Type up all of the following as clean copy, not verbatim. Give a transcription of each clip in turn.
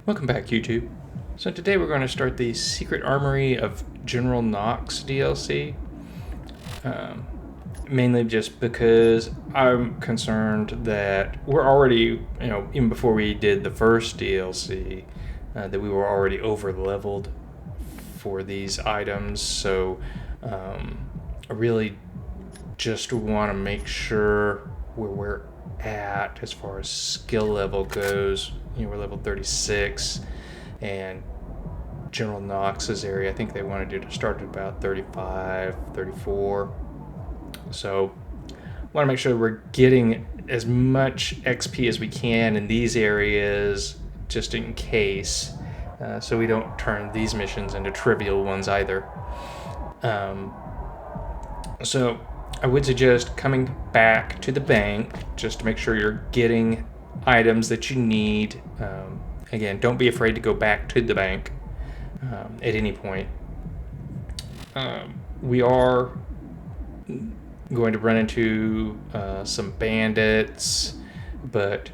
Welcome back, YouTube. So today we're going to start the Secret Armory of General Knoxx DLC. Mainly just because I'm concerned that we're already, even before we did the first DLC, that we were already over leveled for these items. So I really just want to make sure where we're at as far as skill level goes. We're level 36, and General Knoxx's area, I think they wanted to start at about 35, 34. So I want to make sure we're getting as much XP as we can in these areas, just in case, so we don't turn these missions into trivial ones either. So I would suggest coming back to the bank just to make sure you're getting items that you need. Again, don't be afraid to go back to the bank at any point. We are going to run into some bandits, but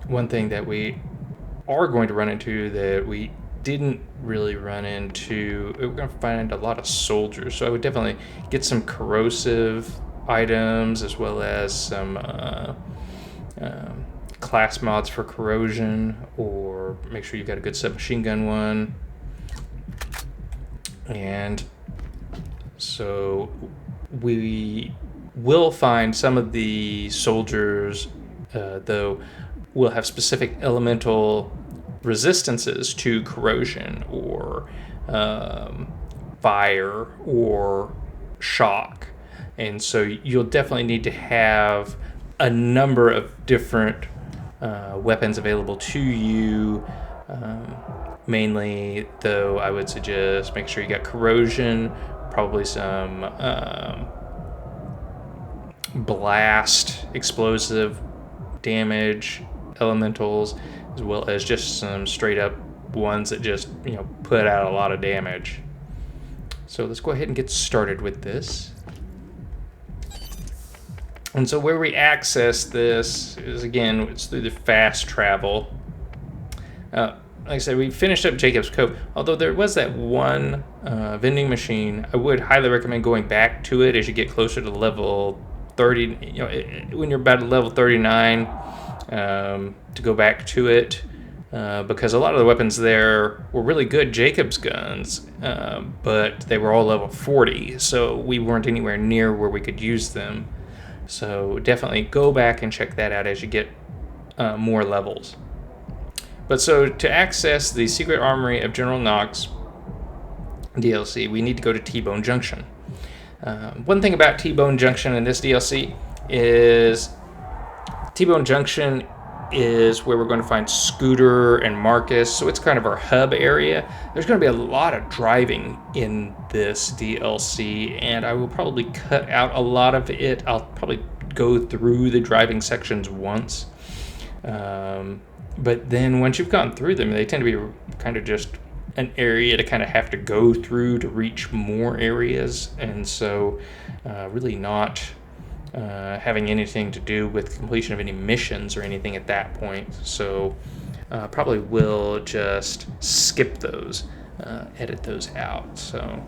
one thing that we are going to run into that we didn't really run into, we're going to find a lot of soldiers, so I would definitely get some corrosive items as well as some class mods for corrosion, or make sure you've got a good submachine gun one. And so we will find some of the soldiers, though, will have specific elemental resistances to corrosion or fire or shock. And so you'll definitely need to have a number of different weapons available to you. Mainly, though, I would suggest make sure you got corrosion, probably some blast, explosive damage elementals, as well as just some straight up ones that just put out a lot of damage. So let's go ahead and get started with this. And so where we access this is, again, it's through the fast travel. Like I said, we finished up Jacob's Cove. Although there was that one vending machine, I would highly recommend going back to it as you get closer to level 30. When you're about level 39, to go back to it, because a lot of the weapons there were really good Jacob's guns, but they were all level 40, so we weren't anywhere near where we could use them. So definitely go back and check that out as you get more levels. But so to access the Secret Armory of General Knoxx DLC, we need to go to T-Bone Junction. One thing about T-Bone Junction in this DLC is T-Bone Junction is where we're going to find Scooter and Marcus, so it's kind of our hub area. There's going to be a lot of driving in this DLC, and I will probably cut out a lot of it. I'll probably go through the driving sections once. But then once you've gone through them, they tend to be kind of just an area to kind of have to go through to reach more areas, and so really not having anything to do with completion of any missions or anything at that point. So probably will just skip those, edit those out. So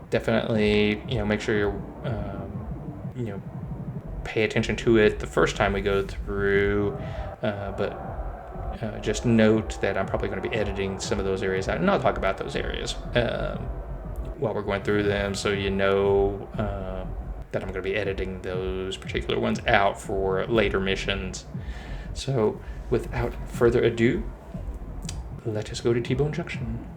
definitely make sure you're pay attention to it the first time we go through, but just note that I'm probably going to be editing some of those areas out, and I'll talk about those areas while we're going through them, so that I'm going to be editing those particular ones out for later missions. So without further ado, let us go to T-Bone Junction.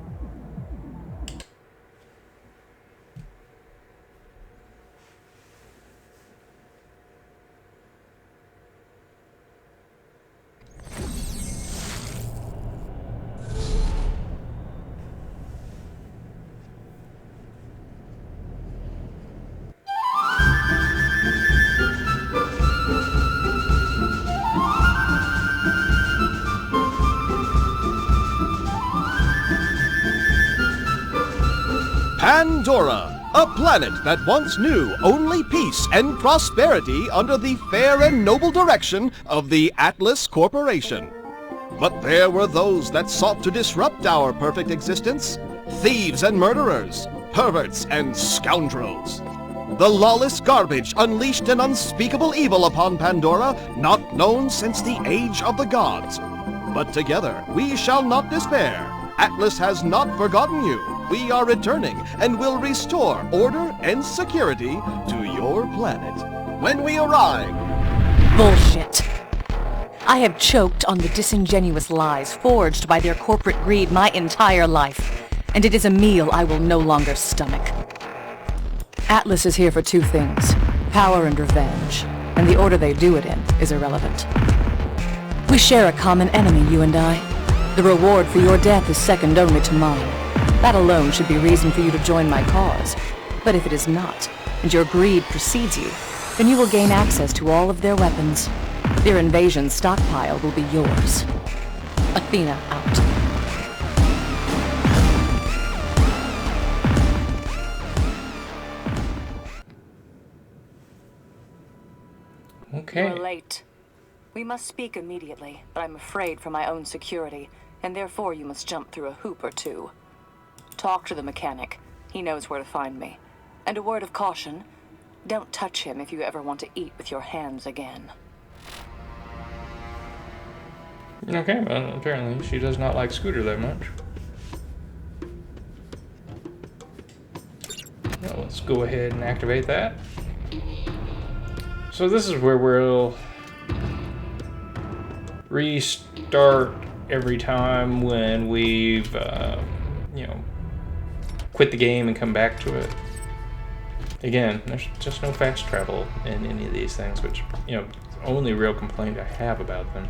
Pandora, a planet that once knew only peace and prosperity under the fair and noble direction of the Atlas Corporation. But there were those that sought to disrupt our perfect existence. Thieves and murderers, perverts and scoundrels. The lawless garbage unleashed an unspeakable evil upon Pandora, not known since the age of the gods. But together we shall not despair. Atlas has not forgotten you. We are returning and will restore order and security to your planet. When we arrive... Bullshit. I have choked on the disingenuous lies forged by their corporate greed my entire life, and it is a meal I will no longer stomach. Atlas is here for two things, power and revenge, and the order they do it in is irrelevant. We share a common enemy, you and I. The reward for your death is second only to mine. That alone should be reason for you to join my cause. But if it is not, and your greed precedes you, then you will gain access to all of their weapons. Their invasion stockpile will be yours. Athena out. Okay. You're late. We must speak immediately, but I'm afraid for my own security, and therefore you must jump through a hoop or two. Talk to the mechanic. He knows where to find me. And a word of caution, don't touch him if you ever want to eat with your hands again. Okay, well, apparently she does not like Scooter that much. Well, let's go ahead and activate that. So this is where we'll restart every time when we've, quit the game and come back to it. Again, there's just no fast travel in any of these things, which, the only real complaint I have about them.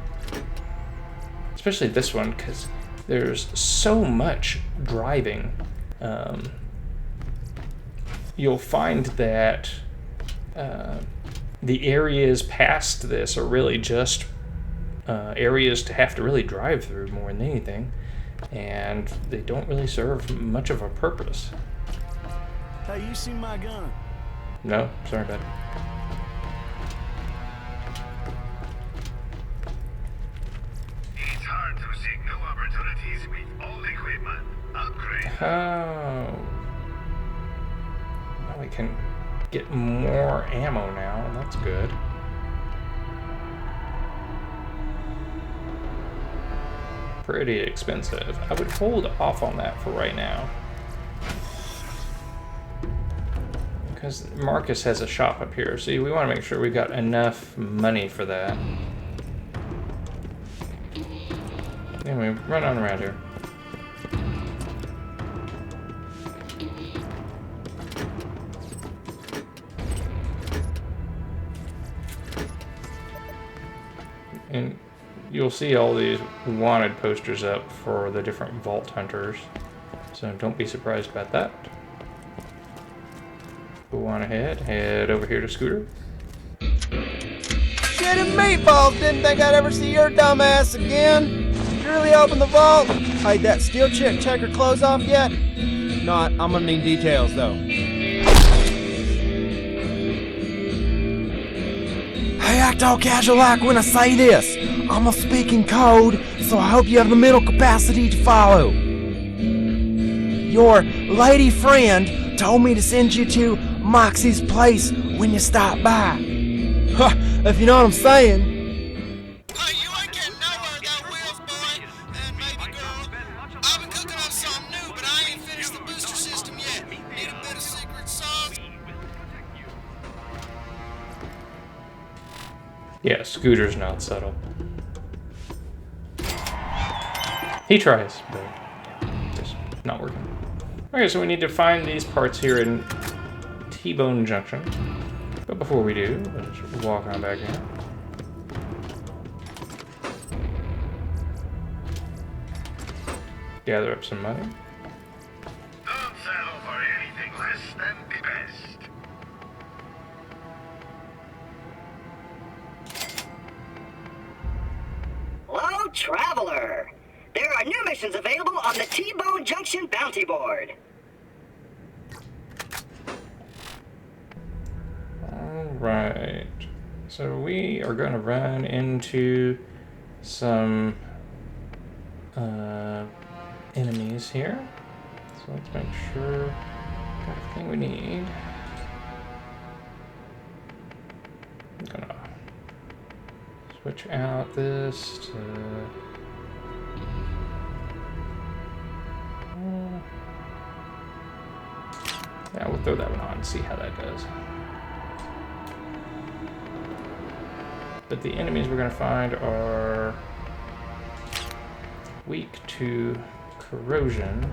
Especially this one, because there's so much driving. You'll find that the areas past this are really just areas to have to really drive through more than anything, and they don't really serve much of a purpose. Hey, you seen my gun? No, sorry about it. It's hard to seek new opportunities with old equipment. Upgrade. Oh. Now we can get more ammo now, and that's good. Pretty expensive. I would hold off on that for right now. Because Marcus has a shop up here. See, we want to make sure we've got enough money for that. Anyway, run on around here. And you'll see all these wanted posters up for the different vault hunters. So don't be surprised about that. Go on ahead, head over here to Scooter. Shit and meatballs! Didn't think I'd ever see your dumb ass again. Did you really open the vault? Hey, that steel chick check her clothes off yet? Not. I'm gonna need details though. Hey, act all casual like when I say this. I'm a speaking code, so I hope you have the mental capacity to follow. Your lady friend told me to send you to Moxie's place when you stop by. Huh, if you know what I'm saying. Hey, you ain't getting nowhere though, Wills boy, and maybe girl. I've been cooking up something new, but I ain't finished the booster system yet. Need a bit of secret sauce? Yeah, Scooter's not subtle. He tries, but just not working. Okay, so we need to find these parts here in T-Bone Junction. But before we do, let's walk on back in. Gather up some money. Don't settle for anything less than the best. Hello, traveler. There are new missions available on the T-Bone Junction bounty board. Alright. So we are going to run into some enemies here. So let's make sure got everything we need. I'm gonna switch out this to yeah, we'll throw that one on and see how that does. But the enemies we're gonna find are weak to corrosion.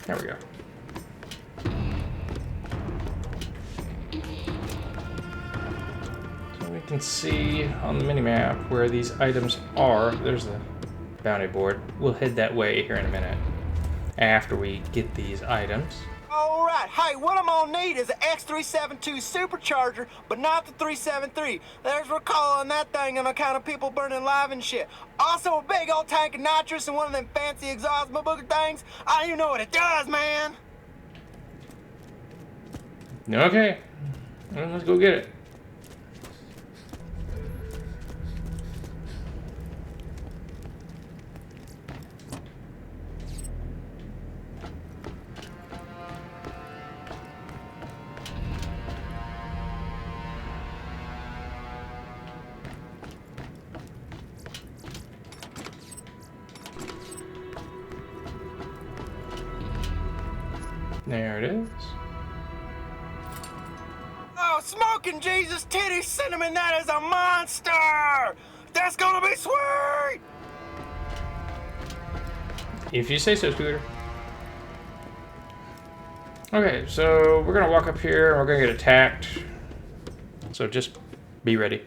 There we go. So we can see on the minimap where these items are. There's the bounty board. We'll head that way here in a minute after we get these items. All right. Hey, what I'm gonna need is an X372 supercharger, but not the 373. There's recall on that thing on account of people burning live and shit. Also, a big old tank of nitrous and one of them fancy exhaust booger things. I don't even know what it does, man. Okay, well, let's go get it. There it is. Oh, smoking Jesus titty cinnamon, that is a monster! That's gonna be sweet! If you say so, Scooter. Okay, so we're gonna walk up here and we're gonna get attacked. So just be ready.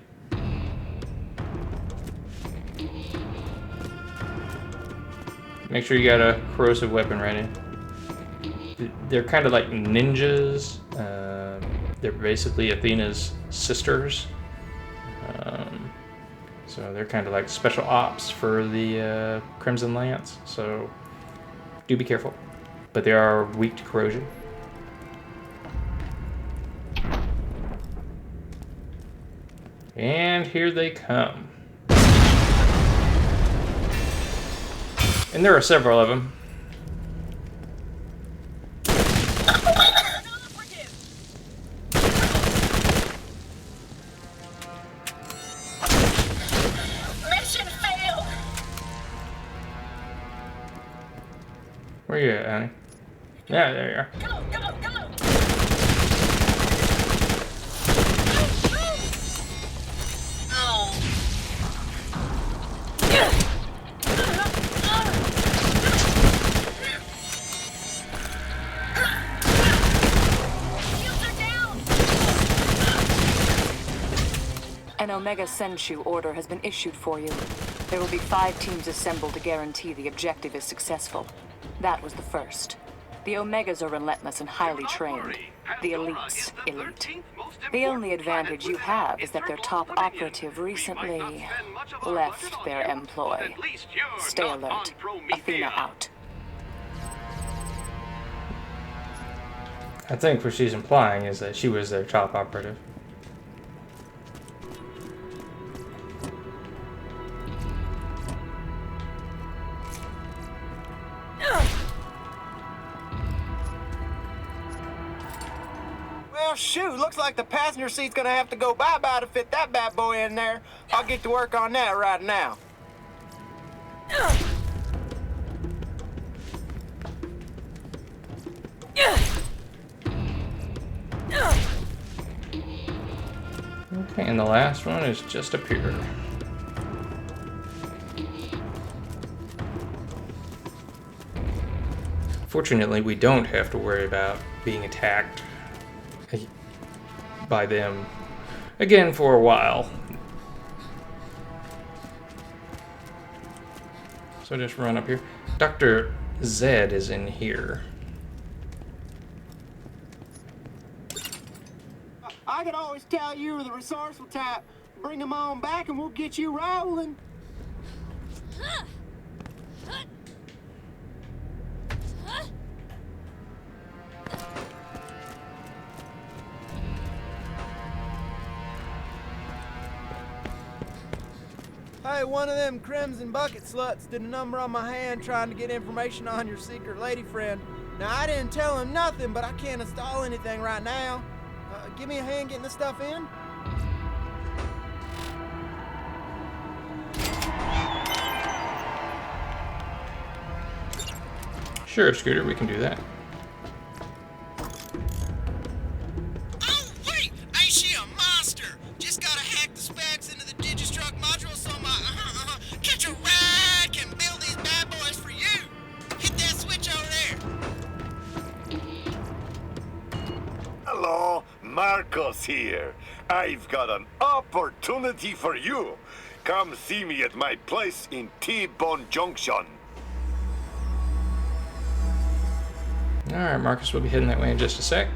Make sure you got a corrosive weapon ready. They're kind of like ninjas. They're basically Athena's sisters. So they're kind of like special ops for the Crimson Lance. So do be careful. But they are weak to corrosion. And here they come. And there are several of them. Where you at, Annie? Yeah, there you are. An Omega Senshu order has been issued for you. There will be 5 teams assembled to guarantee the objective is successful. That was the first. The Omegas are relentless and highly trained. The elites, elite. The only advantage you have is that their top operative recently left their employ. Stay alert. Athena out. I think what she's implying is that she was their top operative. Well, shoot, looks like the passenger seat's gonna have to go bye-bye to fit that bad boy in there. I'll get to work on that right now. Okay, and the last one is just up here. Fortunately, we don't have to worry about being attacked by them again for a while. So just run up here. Dr. Zed is in here. I could always tell you were the resourceful type. Bring them on back and we'll get you rolling. Hey, one of them crimson bucket sluts did a number on my hand trying to get information on your secret lady friend. Now, I didn't tell him nothing, but I can't install anything right now. Give me a hand getting this stuff in. Sure, Scooter, we can do that. Oh, wait! Ain't she a monster? Just gotta hack the specs into the Digistruct module so my catch a ride can build these bad boys for you. Hit that switch over there. Hello, Marcos here. I've got an opportunity for you. Come see me at my place in T-Bone Junction. Alright, Marcus, we'll be heading that way in just a sec.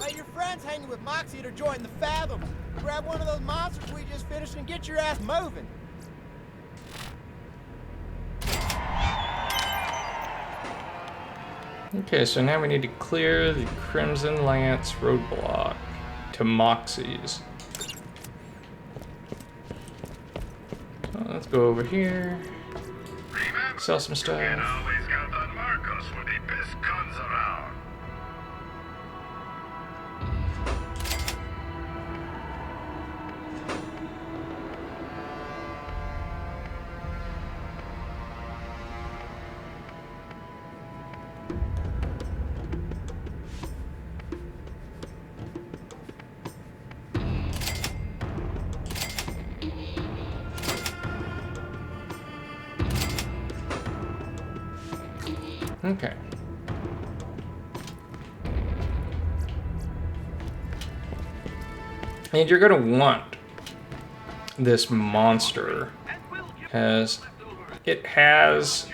Hey, your friend's hanging with Moxie to join the Fathom. Grab one of those monsters we just finished and get your ass moving. Okay, so now we need to clear the Crimson Lance roadblock to Moxie's. So let's go over here, Remember, sell some you stuff. can always count on Marcos for the best guns around. Okay. And you're gonna want this monster as it has,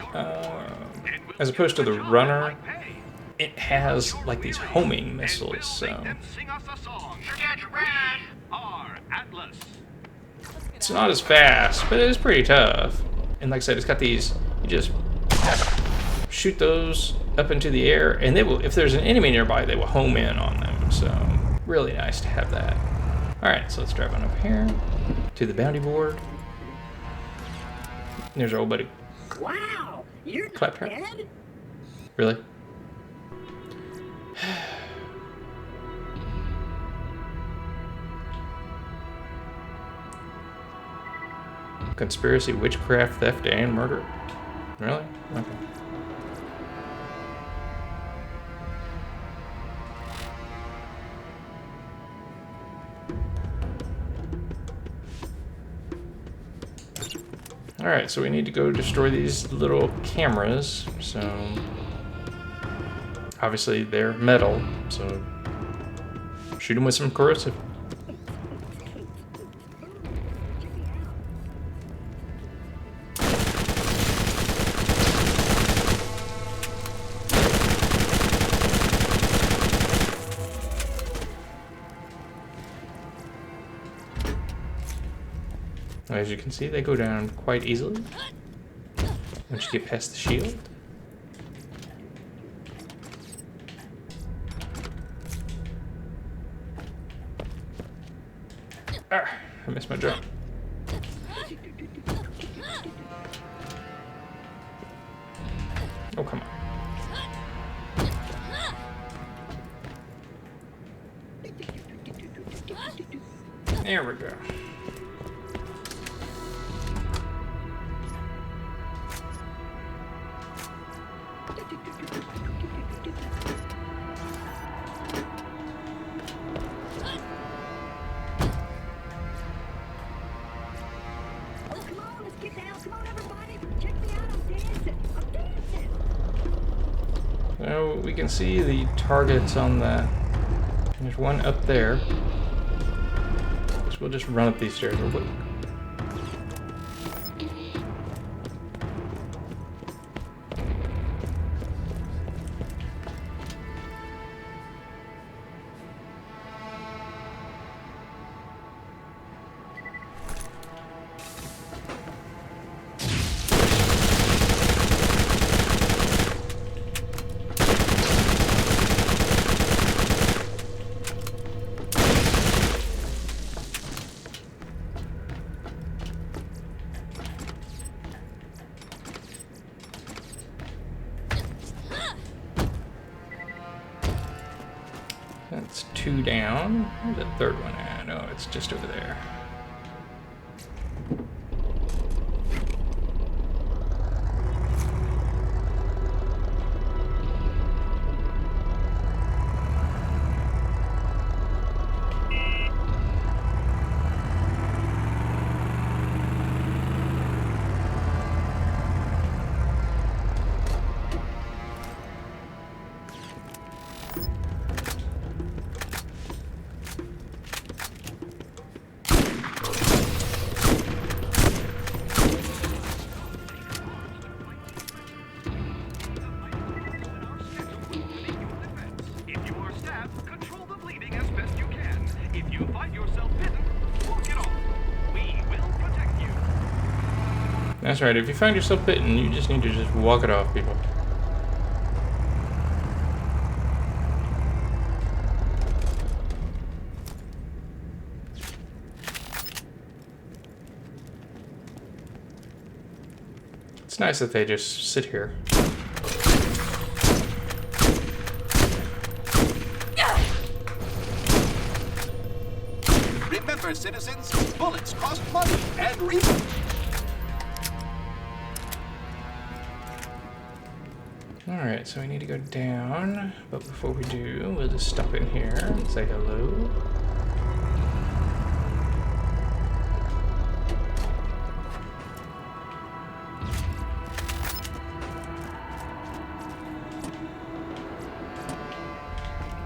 as opposed to the runner, it has like these homing missiles. So it's not as fast, but it is pretty tough. And like I said, it's got these. You just shoot those up into the air, and they will, if there's an enemy nearby, they will home in on them. So really nice to have that. All right, so let's drive on over here to the bounty board. There's our old buddy. Wow, you're not Claptrap. dead? Really? Conspiracy, witchcraft, theft, and murder. Really? Okay. Alright, so we need to go destroy these little cameras. So obviously they're metal, so shoot them with some corrosive. As you can see, they go down quite easily once you get past the shield. Ah, I missed my jump. Oh, come on. There we go. So we can see the targets on the. There's one up there. So we'll just run up these stairs real quick. That's 2 down. Where's the third one at? No, it's just over there. That's right, if you find yourself bitten, you just need to just walk it off, people. It's nice that they just sit here. Remember, citizens, bullets cost money and reason. Alright, so we need to go down, but before we do, we'll just stop in here and say hello.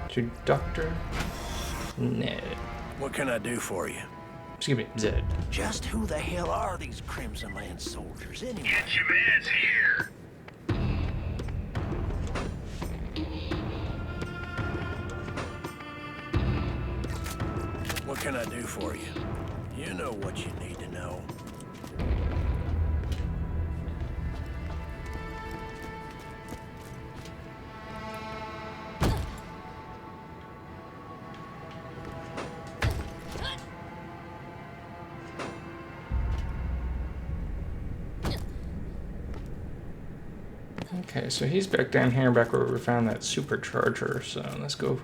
To Dr. Ned. What can I do for you? Excuse me, Zed. Just who the hell are these Crimson Land soldiers anyway? Get your mans here. What can I do for you? You know what you need to know. Okay, so he's back down here, back where we found that supercharger. So let's go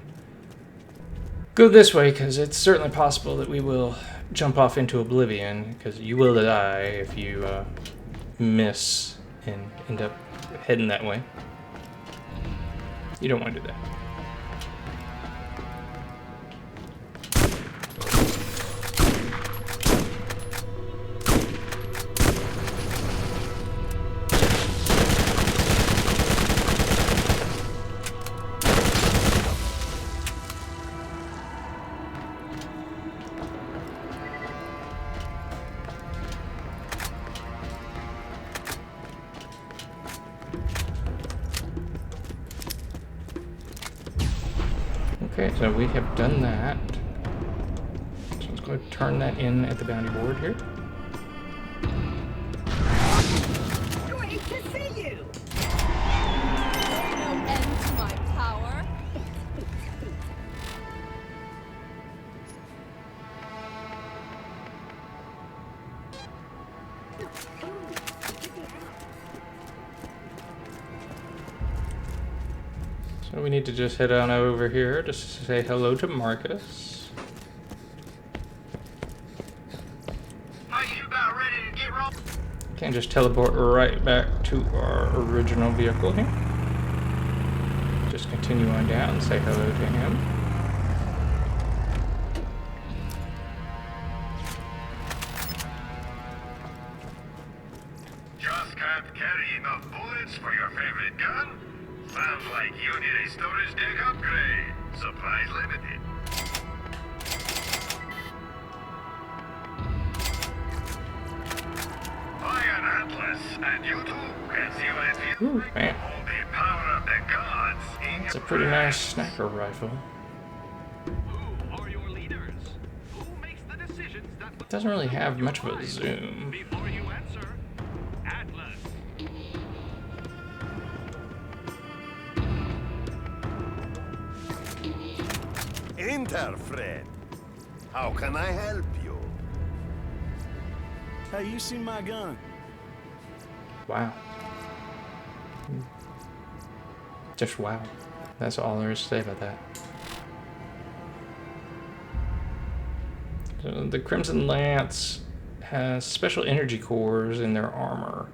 this way, because it's certainly possible that we will jump off into oblivion, because you will die if you miss and end up heading that way. You don't want to do that. Okay, so we have done that. So let's go ahead and turn that in at the bounty board here. Great to see you! No end to my power. So we need to just head on over here just to say hello to Marcus. Are you about ready to get rolling? Can't just teleport right back to our original vehicle here. Just continue on down and say hello to him. Just can't carry enough bullets for your favorite gun? Sounds like you need a storage deck upgrade. Supplies limited. Buy an Atlas, and you too can see what it feels Ooh, like. man. All the power of the gods in It's a your pretty nice brain. sniper rifle. Who are your leaders? Who makes the decisions that It doesn't really have much of a zoom. Before you answer, Atlas. Enter, friend. How can I help you? Hey, you seen my gun? Wow. Just wow. That's all there is to say about that. So the Crimson Lance has special energy cores in their armor.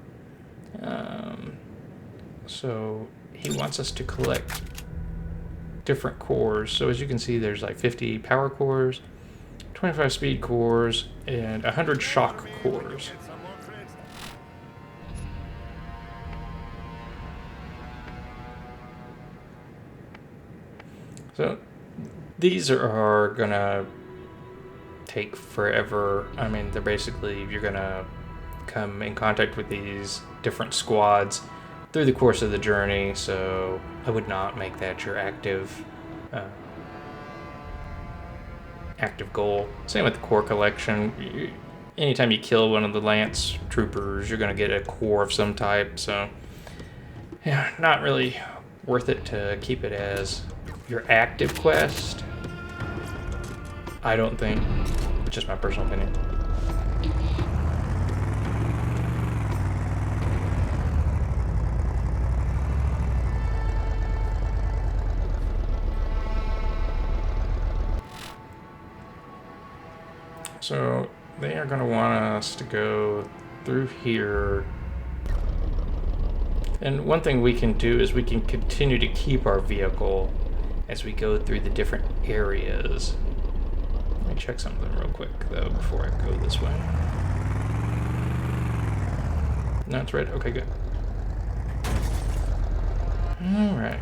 So he wants us to collect different cores. So as you can see, there's like 50 power cores, 25 speed cores, and 100 shock cores. So these are gonna take forever. I mean, they're basically, you're gonna come in contact with these different squads through the course of the journey, so I would not make that your active goal. Same with the core collection. Anytime you kill one of the Lance troopers, you're gonna get a core of some type, so yeah, not really worth it to keep it as your active quest. I don't think. Just my personal opinion. So they are going to want us to go through here. And one thing we can do is we can continue to keep our vehicle as we go through the different areas. Let me check something real quick though before I go this way. No, it's red. Okay, good. All right.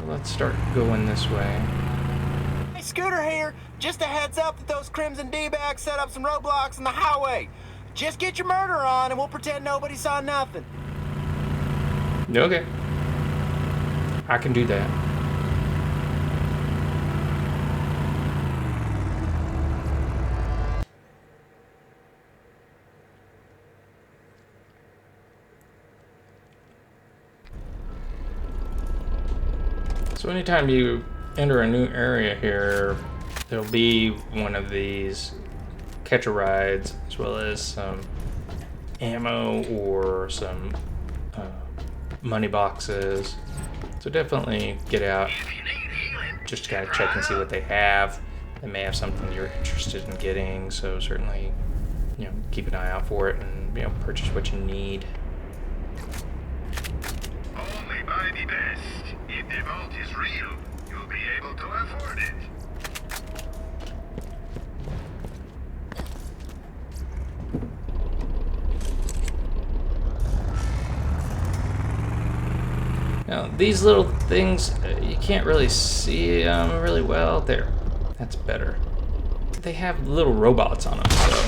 So let's start going this way. Hey, Scooter here. Just a heads up that those Crimson D-bags set up some roadblocks in the highway. Just get your murder on and we'll pretend nobody saw nothing. Okay. I can do that. So anytime you enter a new area here, there'll be one of these catch-a-rides, as well as some ammo or some money boxes. So definitely get out, just to kind of check and see what they have. They may have something you're interested in getting, so certainly, you know, keep an eye out for it and, you know, purchase what you need. Only buy the best. If the vault is real, you'll be able to afford it. Now, these little things, you can't really see them really well. There, that's better. They have little robots on them, so.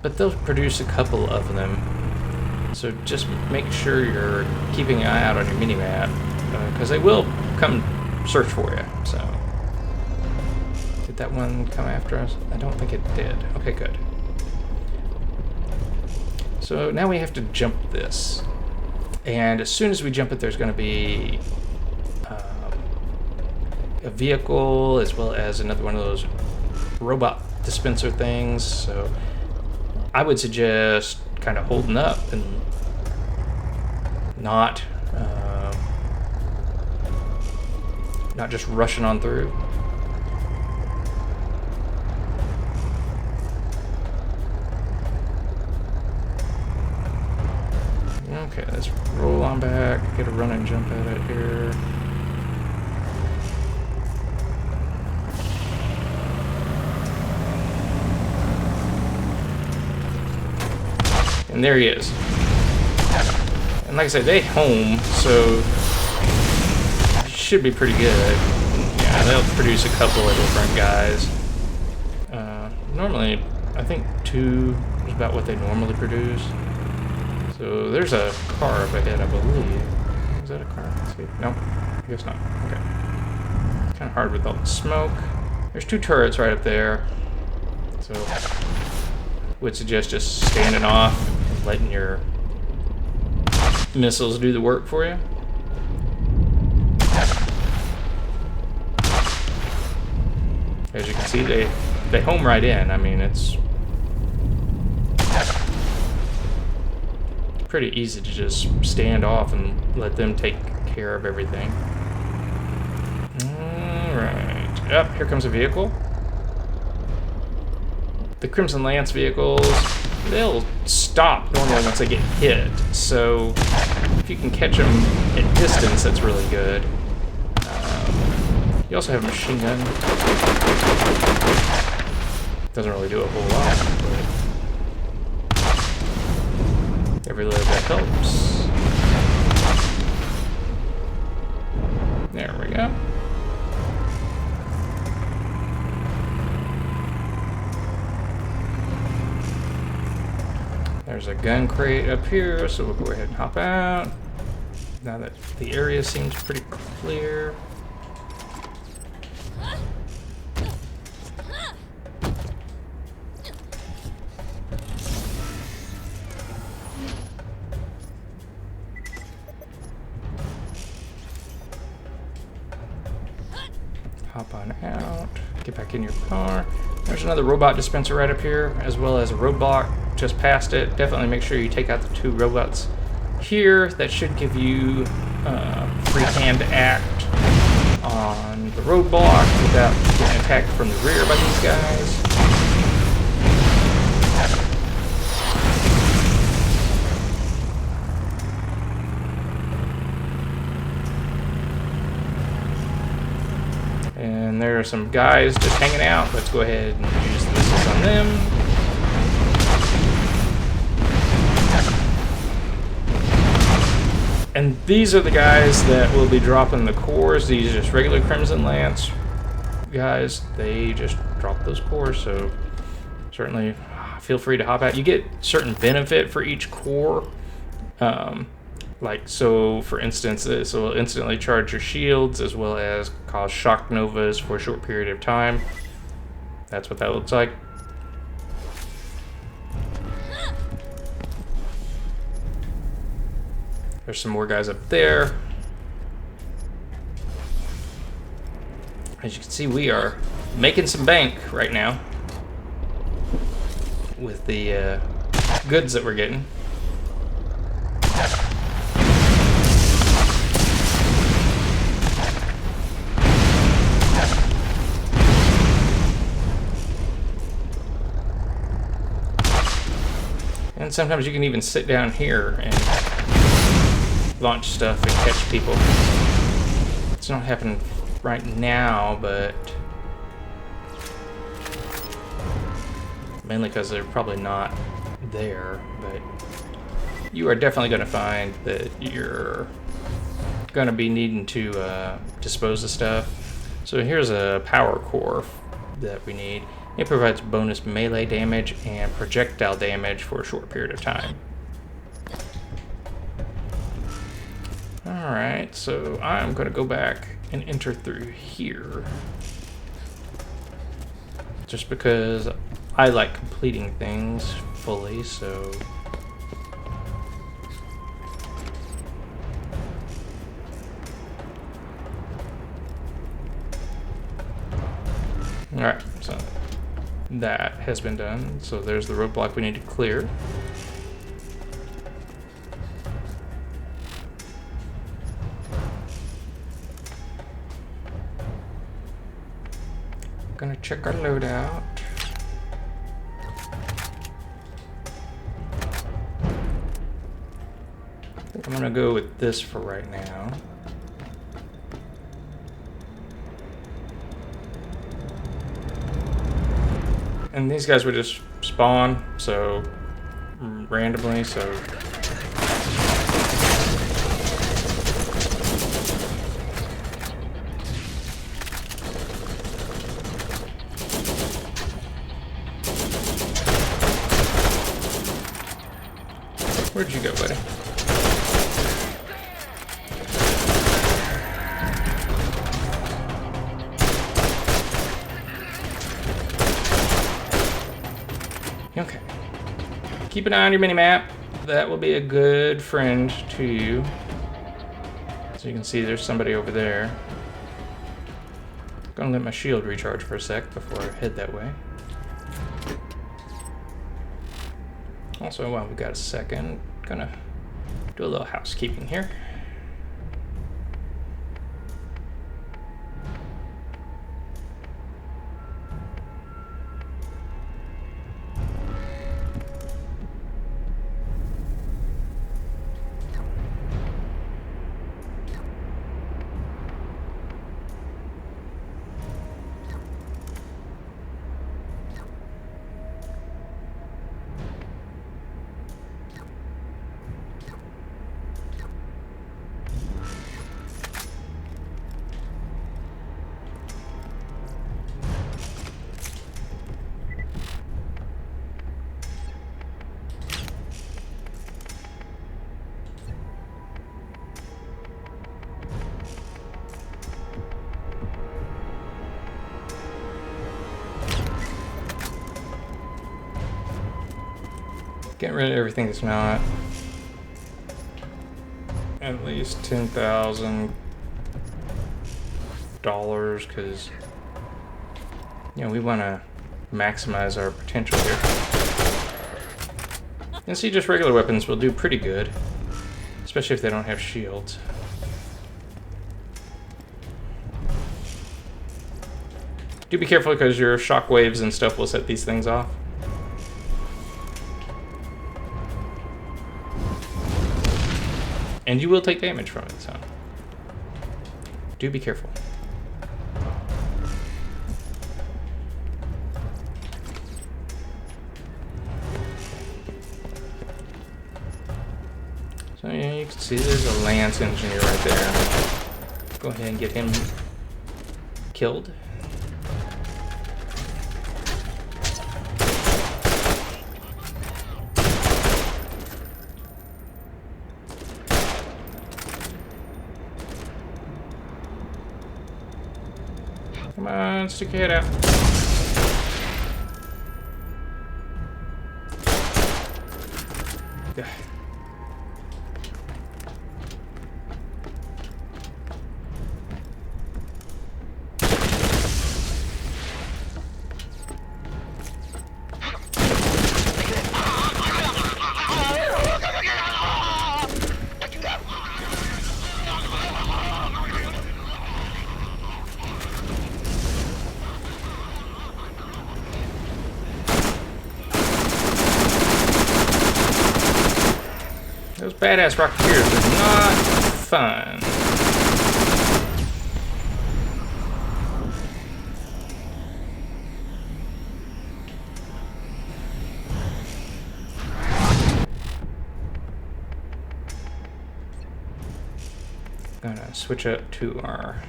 But they'll produce a couple of them. So just make sure you're keeping an eye out on your mini-map, because they will come search for you, so. Did that one come after us? I don't think it did. Okay, good. So now we have to jump this. And as soon as we jump it, there's going to be a vehicle, as well as another one of those robot dispenser things. So I would suggest kind of holding up and not just rushing on through. Okay, let's roll on back, get a run and jump at it here. And there he is. And like I said, they home, so it should be pretty good. Yeah, they'll produce a couple of different guys. Normally, I think 2 is about what they normally produce. So there's a car up ahead, I believe. Is that a car? Let's see. Nope, I guess not. Okay. It's kind of hard with all the smoke. There's 2 turrets right up there. So would suggest just standing off and letting your missiles do the work for you. As you can see, they home right in. I mean, it's pretty easy to just stand off and let them take care of everything. Alright. Yep, here comes a vehicle. The Crimson Lance vehicles, they'll stop normally once they get hit. So if you can catch them at distance, that's really good. You also have a machine gun. Doesn't really do a whole lot, but every little bit helps. There we go. There's a gun crate up here, so we'll go ahead and hop out. Now that the area seems pretty clear. Hop on out, get back in your car. There's another robot dispenser right up here, as well as a roadblock just past it. Definitely make sure you take out the 2 robots here. That should give you free hand to act on the roadblock without getting attacked from the rear by these guys. And there are some guys just hanging out. Let's go ahead and use the missiles on them. And these are the guys that will be dropping the cores. These are just regular Crimson Lance guys. They just drop those cores, so certainly feel free to hop out. You get certain benefit for each core. Like, so for instance, this will instantly charge your shields as well as cause shock novas for a short period of time. That's what that looks like. There's some more guys up there. As you can see, we are making some bank right now with the goods that we're getting. And sometimes you can even sit down here and launch stuff and catch people. It's not happening right now, but mainly because they're probably not there. But you are definitely going to find that you're going to be needing to dispose of stuff. So here's a power core that we need. It provides bonus melee damage and projectile damage for a short period of time. Alright, so I'm going to go back and enter through here. Just because I like completing things fully, so... Alright, so that has been done. So there's the roadblock we need to clear. Gonna check our loadout. I think I'm gonna go with this for right now. And these guys would just spawn, so randomly, so where'd you go, buddy? Okay. Keep an eye on your mini-map. That will be a good friend to you. So you can see there's somebody over there. Gonna let my shield recharge for a sec before I head that way. Also, while we got a second, gonna do a little housekeeping here. Get rid of everything that's not at least $10,000, because you know we want to maximize our potential here. And see, just regular weapons will do pretty good, especially if they don't have shields. Do be careful because your shockwaves and stuff will set these things off. And you will take damage from it, so do be careful. So yeah, you can see there's a Lance engineer right there. Go ahead and get him killed. Come on, stick your head out. Yeah. Those badass Rocketeers are not fun. Gonna switch up to our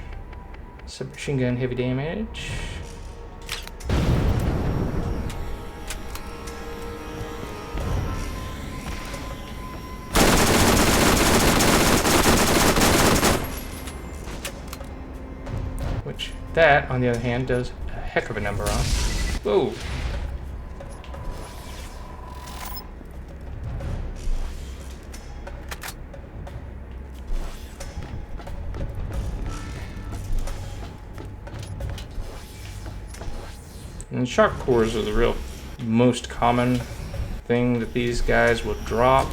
submachine gun heavy damage. Which, that, on the other hand, does a heck of a number on. Whoa! And shock cores are the real most common thing that these guys will drop.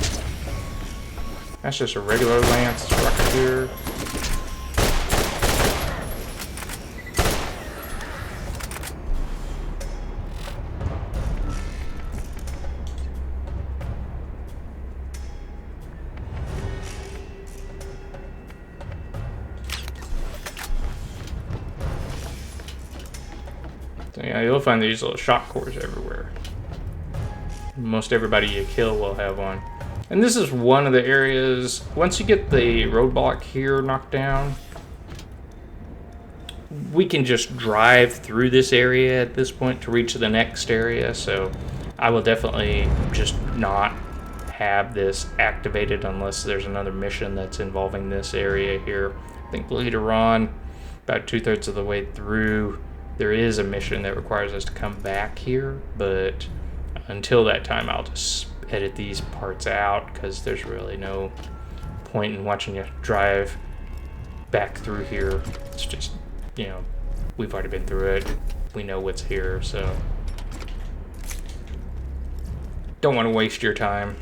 That's just a regular Lance Rocketeer. So yeah, you'll find these little shock cores everywhere. Most everybody you kill will have one. And this is one of the areas, once you get the roadblock here knocked down, we can just drive through this area at this point to reach the next area. So I will definitely just not have this activated unless there's another mission that's involving this area here. I think later on, about 2/3 of the way through, there is a mission that requires us to come back here, but until that time I'll just edit these parts out because there's really no point in watching you drive back through here. It's just, you know, we've already been through it. We know what's here, so don't want to waste your time.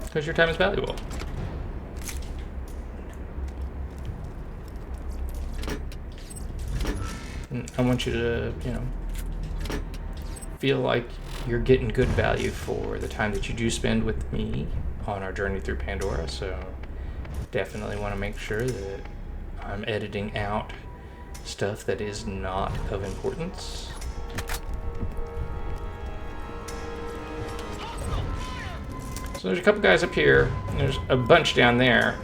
Because your time is valuable. I want you to, you know, feel like you're getting good value for the time that you do spend with me on our journey through Pandora, so definitely want to make sure that I'm editing out stuff that is not of importance. So there's a couple guys up here, and there's a bunch down there.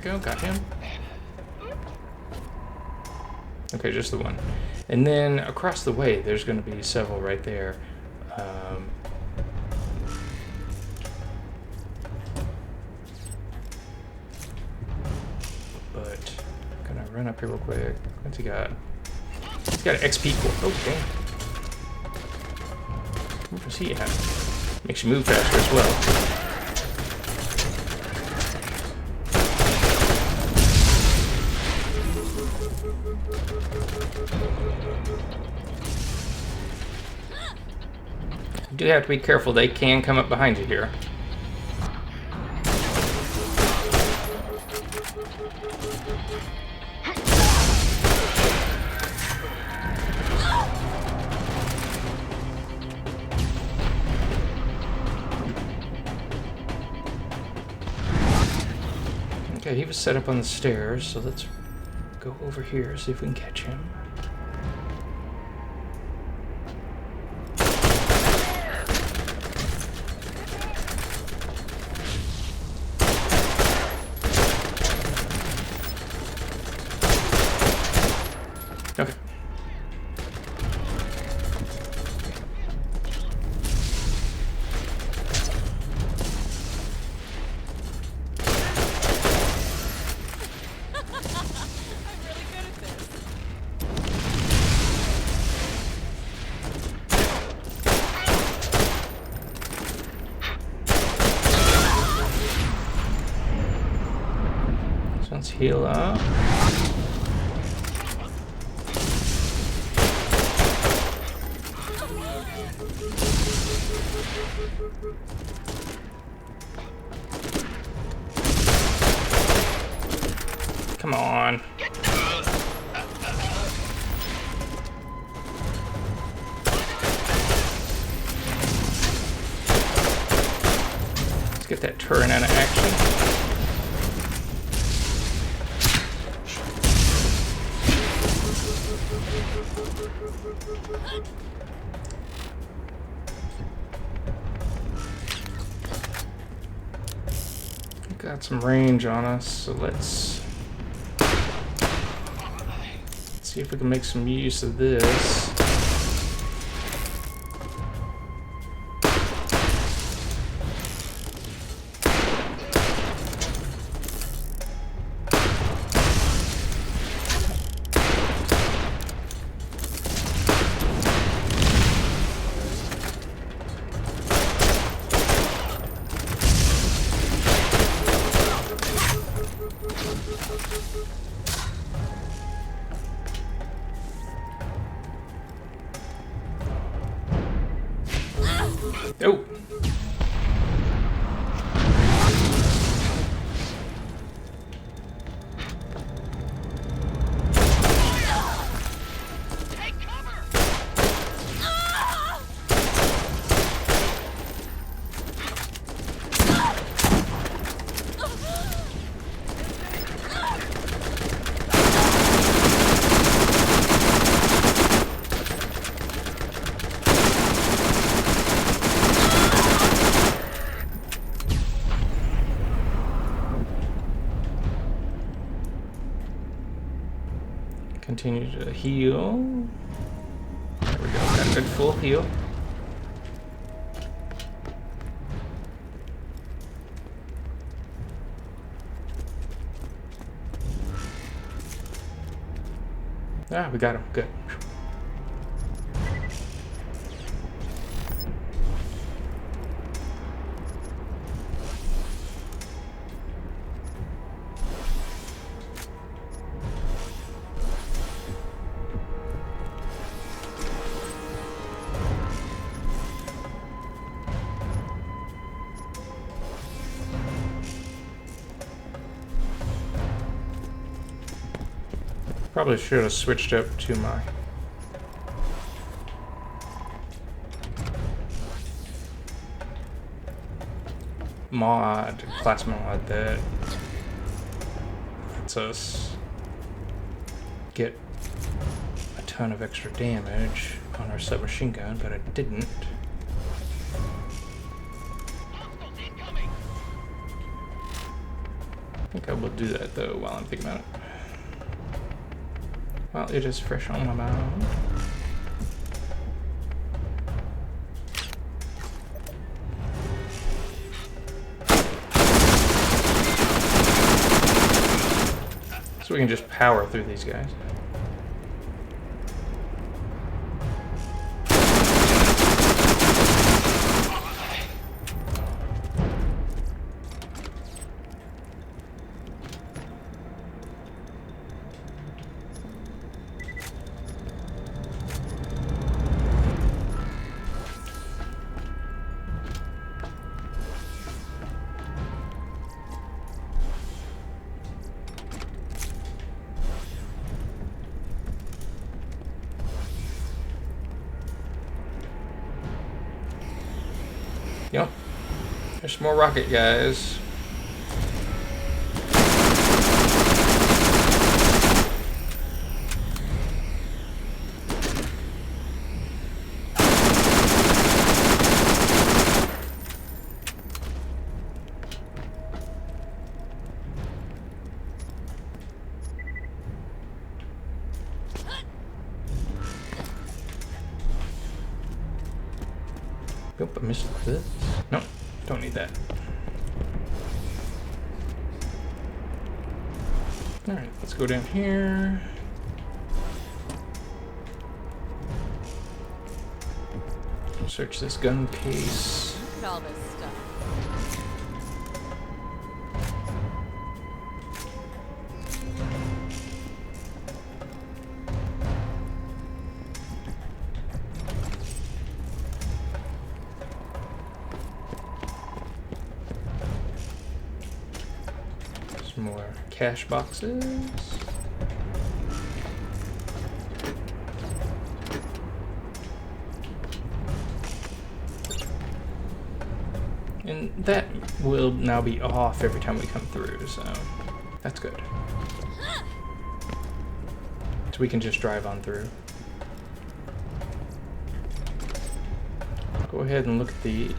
Go, got him. Okay, just the one. And then across the way, there's going to be several right there. run up here real quick. What's he got? He's got an XP core. Oh, damn. Where's he at? Makes you move faster as well. You do have to be careful. They can come up behind you here. Okay, he was set up on the stairs, so let's go over here, see if we can catch him. Okay. Let's heal up. Come on. Let's get that turret out of action. Got some range on us, so let's see if we can make some use of this. Oh. Continue to heal. There we go. Got a good full heal. Ah, we got him. Good. Probably should have switched up to my class mod that lets us get a ton of extra damage on our submachine gun, but I didn't. I think I will do that though while I'm thinking about it. Well, it is fresh on my mind. So we can just power through these guys. Yep. There's some more rocket guys. Nope, I missed this. Nope, don't need that. Alright, let's go down here. Search this gun case. Look at all this stuff. Some more cash boxes. And that will now be off every time we come through, so that's good. So we can just drive on through. Go ahead and look at these.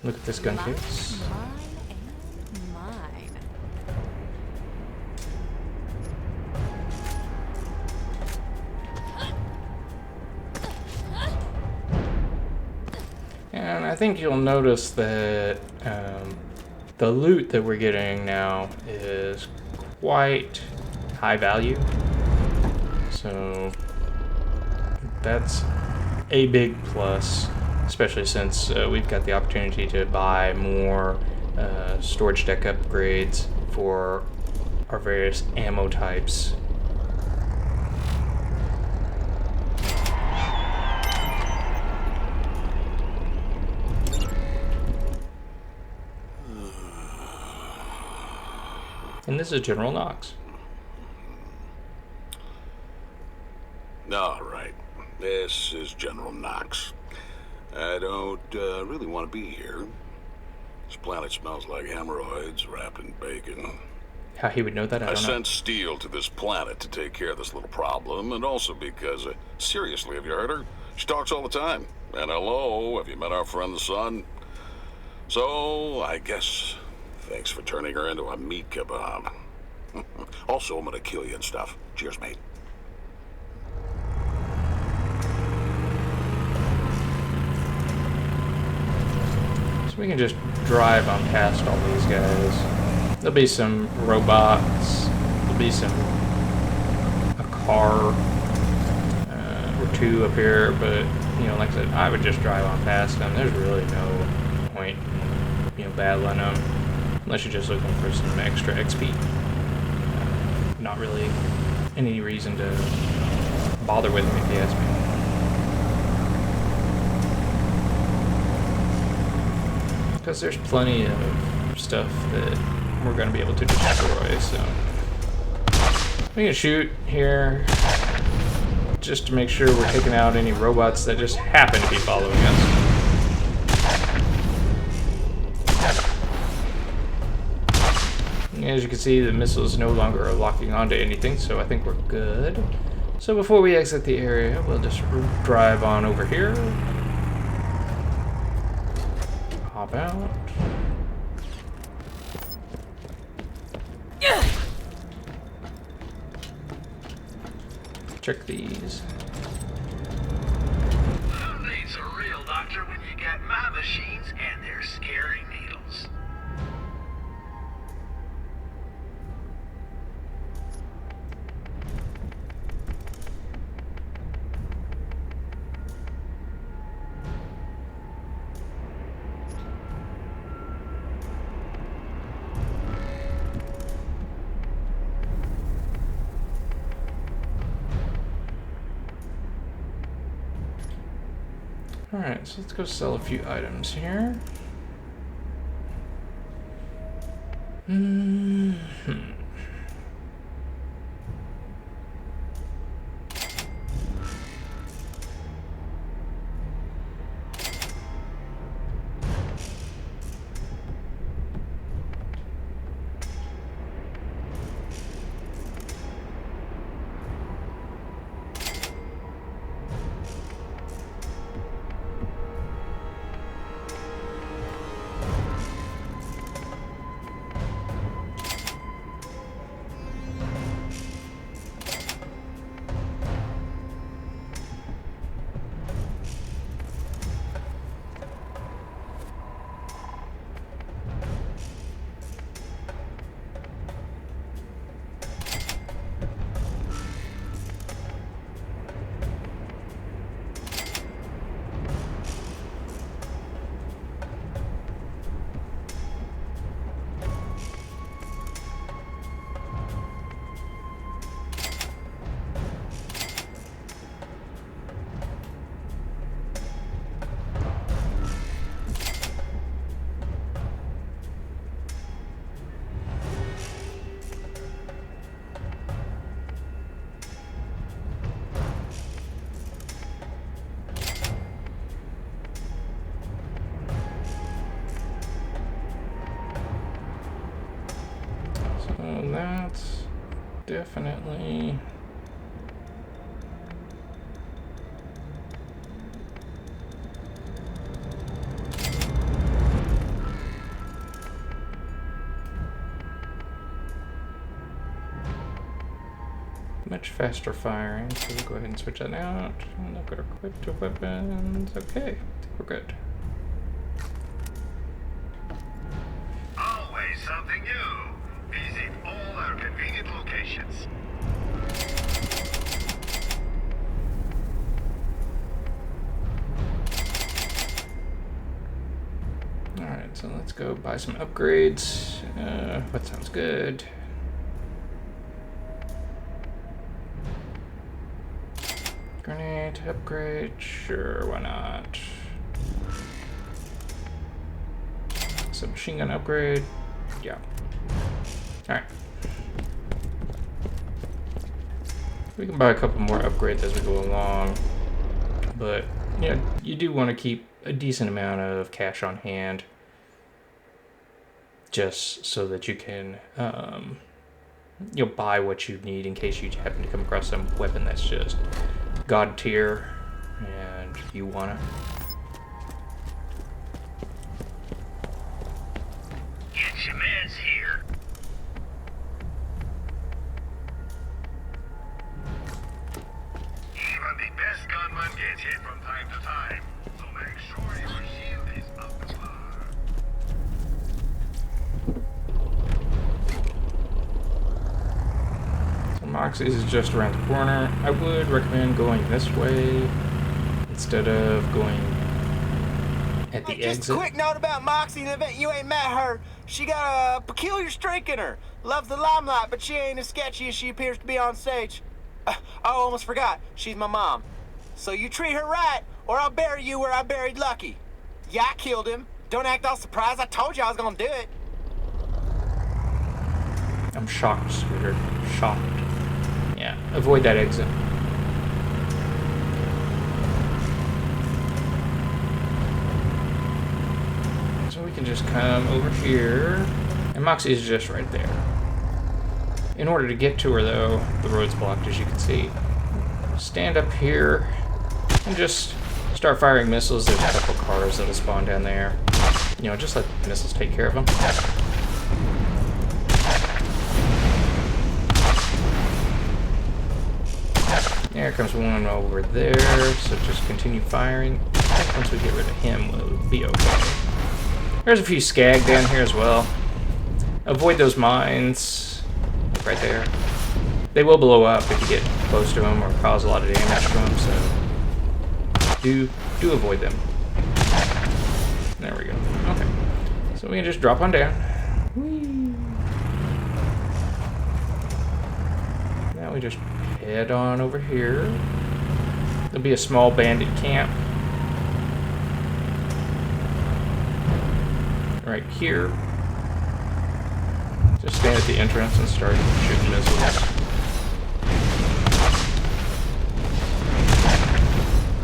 Look at this gun case. And I think you'll notice that the loot that we're getting now is quite high value. So that's a big plus, especially since we've got the opportunity to buy more storage deck upgrades for our various ammo types. And this is General Knoxx. All right, this is General Knoxx. I don't really want to be here. This planet smells like hemorrhoids wrapped in bacon. How he would know that, I don't know. I sent Steel to this planet to take care of this little problem, and also because, seriously, have you heard her? She talks all the time. And hello, have you met our friend the Sun? So, I guess, thanks for turning her into a meat kebab. Also, I'm gonna kill you and stuff. Cheers, mate. We can just drive on past all these guys. There'll be some robots. There'll be a car or two up here, but you know, like I said, I would just drive on past them. There's really no point, battling them unless you're just looking for some extra XP. Not really any reason to bother with them, if you ask me. Because there's plenty of stuff that we're going to be able to destroy, so we can shoot here just to make sure we're taking out any robots that just happen to be following us. As you can see, the missiles no longer are locking onto anything, so I think we're good. So before we exit the area, we'll just drive on over here. Hop out. Check these. Who needs a real doctor when you got Alright, so let's go sell a few items here. So that's definitely much faster firing, so we'll go ahead and switch that out. And look at our equip to weapons. Okay, I think we're good. Always something new. Visit all our convenient locations. Alright, so let's go buy some upgrades. What sounds good? Grenade upgrade, sure, why not? Some machine gun upgrade, yeah. Alright. We can buy a couple more upgrades as we go along, but yeah, you do want to keep a decent amount of cash on hand just so that you can you'll buy what you need in case you happen to come across some weapon that's just god tier and you wanna. Get your meds here. Even the best gunman gets hit from time to time, so make sure your shield is up to par. Knoxx is just around the corner. I would recommend going this way instead of going at the Just exit. a quick note about Moxie in the event you ain't met her. She got a peculiar streak in her. Loves the limelight, but she ain't as sketchy as she appears to be on stage. Oh, almost forgot. She's my mom. So you treat her right, or I'll bury you where I buried Lucky. Yeah, I killed him. Don't act all surprised. I told you I was gonna do it. I'm shocked, sweetheart. Shocked. Yeah, avoid that exit. So we can just come over here. And Moxie is just right there. In order to get to her, though, the road's blocked, as you can see. Stand up here and just start firing missiles. There's a couple cars that'll spawn down there. You know, just let the missiles take care of them. There comes one over there, so just continue firing. I think once we get rid of him, we'll be okay. There's a few skag down here as well. Avoid those mines right there. They will blow up if you get close to them or cause a lot of damage to them, so do avoid them. There we go. Okay. So we can just drop on down. Whee. Now we just head on over here. There'll be a small bandit camp right here. Just stand at the entrance and start shooting missiles.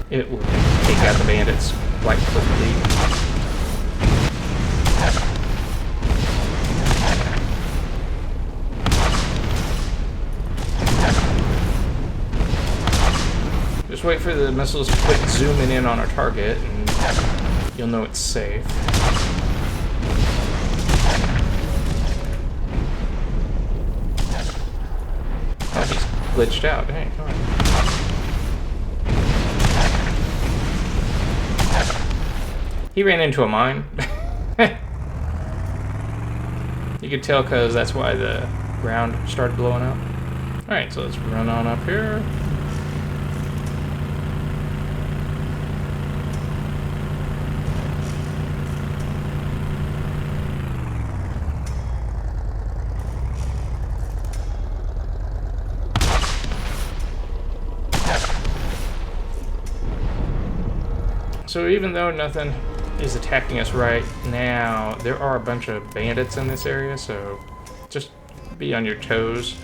It will take out the bandits quite quickly. Just wait for the missiles to quit zooming in on our target, and you'll know it's safe. Oh, he's glitched out. Hey, come on. He ran into a mine. You could tell because that's why the ground started blowing up. Alright, so let's run on up here. So even though nothing is attacking us right now, there are a bunch of bandits in this area, so just be on your toes.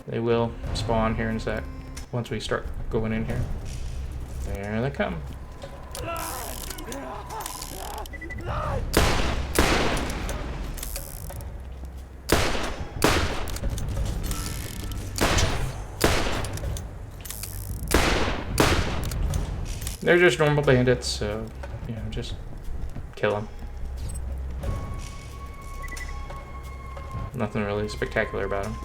They will spawn here in a sec once we start going in here. There they come. They're just normal bandits, so, you know, just kill them. Nothing really spectacular about them.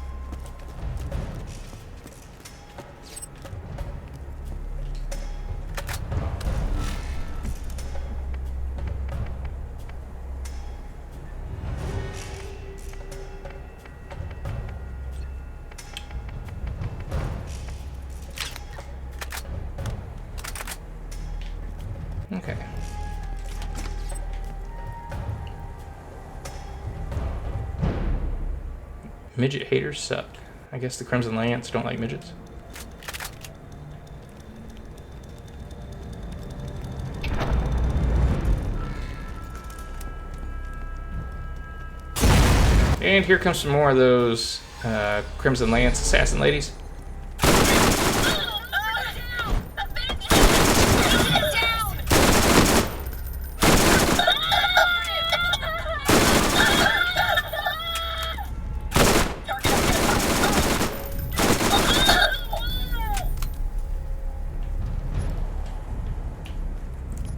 Okay. Midget haters suck. I guess the Crimson Lance don't like midgets. And here comes some more of those Crimson Lance assassin ladies.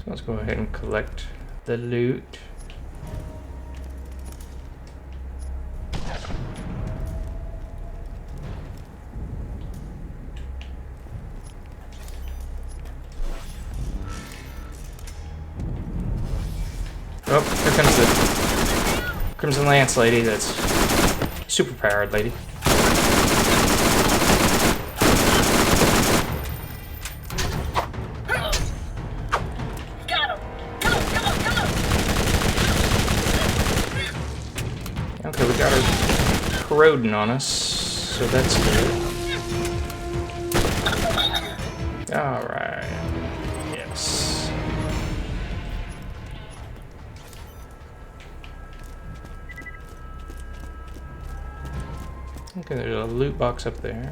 Let's go ahead and collect the loot. Oh, here comes the Crimson Lance lady that's super powered lady. Okay, we got our corroding on us, so that's good. Alright. Yes. Okay, there's a loot box up there.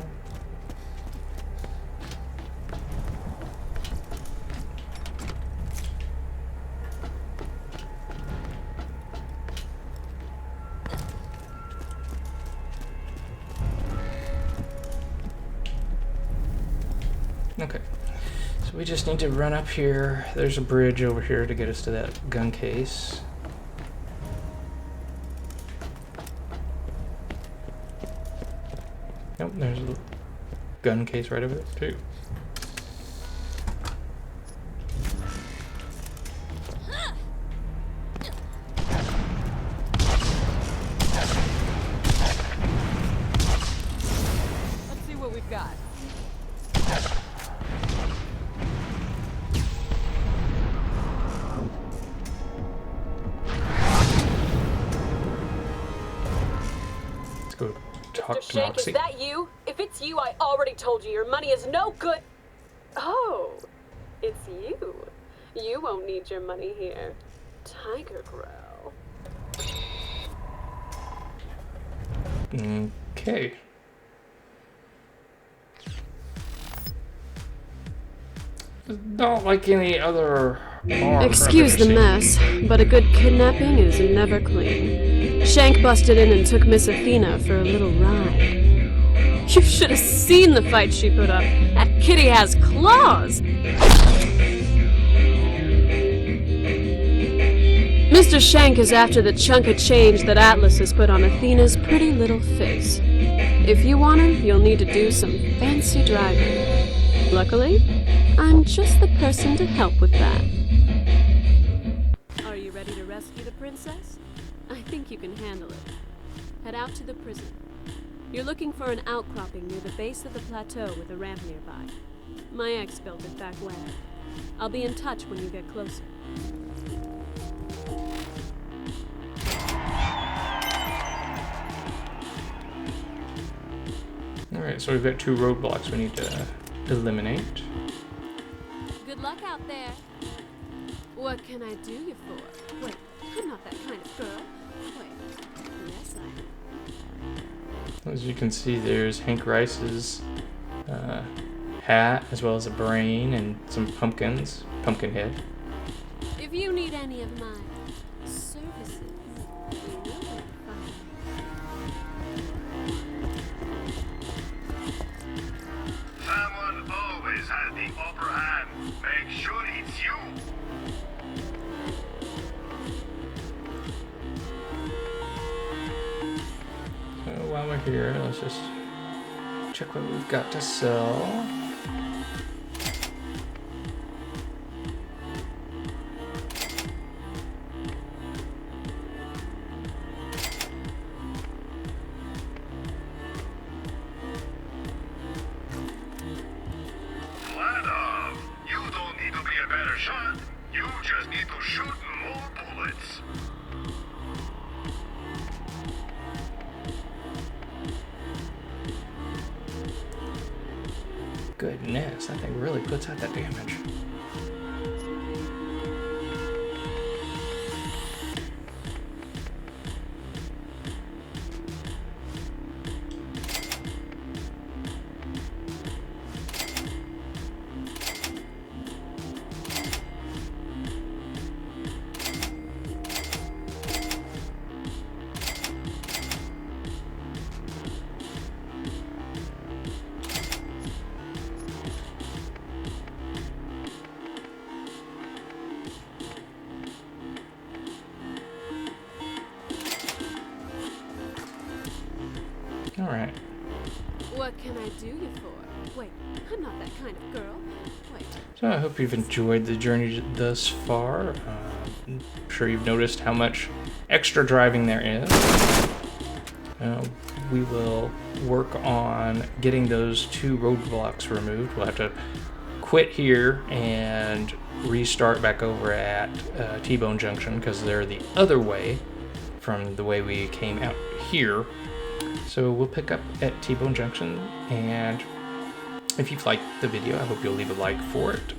Okay, so we just need to run up here. There's a bridge over here to get us to that gun case. Nope, there's a gun case right over there too. Let's see what we've got. Let's go talk Mr. to Shank, Knoxx. is that you? If it's you, I already told you your money is no good. Oh, it's you. You won't need your money here. Tiger growl. Okay. Not like any other bar Excuse I've the ever mess, but a good kidnapping is never clean. Shank busted in and took Miss Athena for a little ride. You should have seen the fight she put up. That kitty has claws! Mr. Shank is after the chunk of change that Atlas has put on Athena's pretty little face. If you want him, you'll need to do some fancy driving. Luckily, I'm just the person to help with that. Are you ready to rescue the princess? I think you can handle it. Head out to the prison. You're looking for an outcropping near the base of the plateau with a ramp nearby. My ex built it back when. I'll be in touch when you get closer. Alright, so we've got 2 roadblocks we need to eliminate. Good luck out there. What can I do you for? Wait, I'm not that kind of girl. Wait, yes I am. As you can see, there's Hank Rice's hat, as well as a brain and some pumpkins, pumpkin head. If you need any of my services, you know where to find me. Someone always has the upper hand. Make sure it's you. So while we're here, let's just check what we've got to sell. You don't need to be a better shot. You just need to shoot more bullets. Goodness, that thing really puts out that damage. Alright. What can I do you for? Wait, I'm not that kind of girl. Wait. So I hope you've enjoyed the journey thus far. I'm sure you've noticed how much extra driving there is. We will work on getting those 2 roadblocks removed. We'll have to quit here and restart back over at T-Bone Junction because they're the other way from the way we came out here. So we'll pick up at T-Bone Junction, and if you've liked the video, I hope you'll leave a like for it.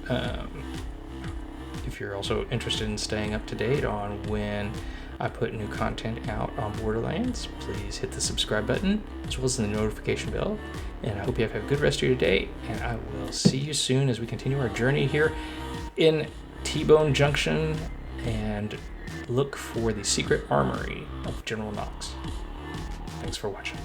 If you're also interested in staying up to date on when I put new content out on Borderlands, please hit the subscribe button as well as the notification bell. And I hope you have a good rest of your day, and I will see you soon as we continue our journey here in T-Bone Junction and look for the secret armory of General Knoxx. Thanks for watching.